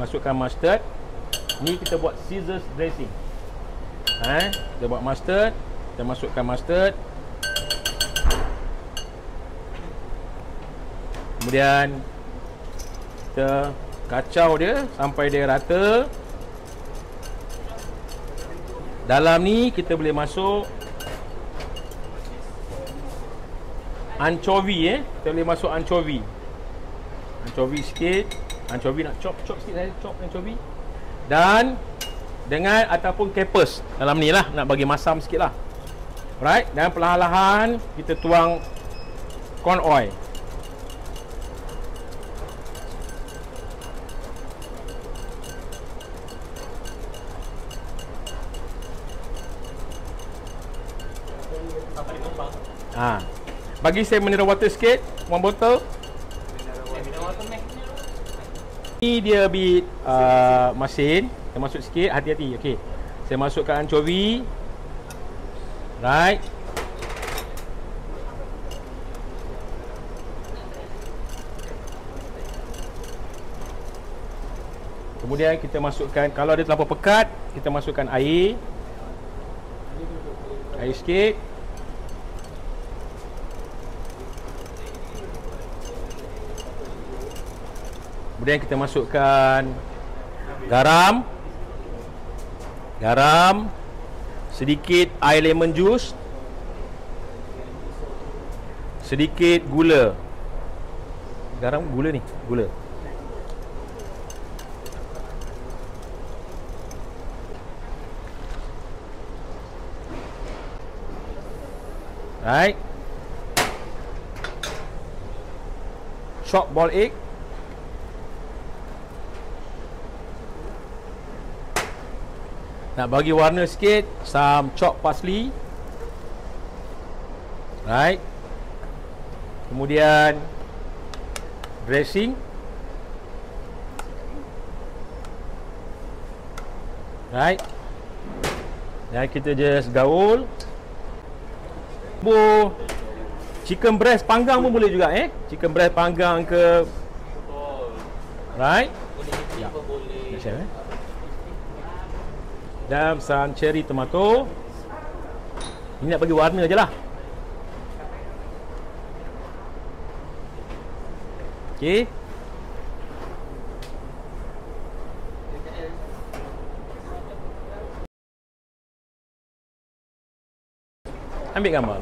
masukkan mustard. Ni kita buat Caesar dressing. Kita buat mustard, kita masukkan mustard. Kemudian kita kacau dia sampai dia rata. Dalam ni kita boleh masuk anchovy. Kita boleh masuk anchovy. Anchovy sikit. Anchovy nak chop sikit saya, chop anchovy. Dan dengan ataupun capers dalam ni lah, nak bagi masam sikit lah. Right, dan perlahan-lahan kita tuang corn oil. Bagi saya mineral water sikit, 1 botol. Ni dia bit masin. Saya masuk sikit, hati-hati. Okey. Saya masukkan anchovy. Right. Kemudian kita masukkan, kalau dia terlalu pekat, kita masukkan air. Air sikit. Kemudian kita masukkan garam, sedikit air lemon juice, sedikit gula. Garam, gula ni, gula. Right. Chopped boiled egg. Nak bagi warna sikit, some chopped parsley. Right. Kemudian dressing. Right. Dan kita just gaul. Chicken breast panggang pun boleh juga chicken breast panggang ke. Right. Boleh chef dan some cherry tomato. Ini nak bagi warna je lah. Okey. Ambil gambar.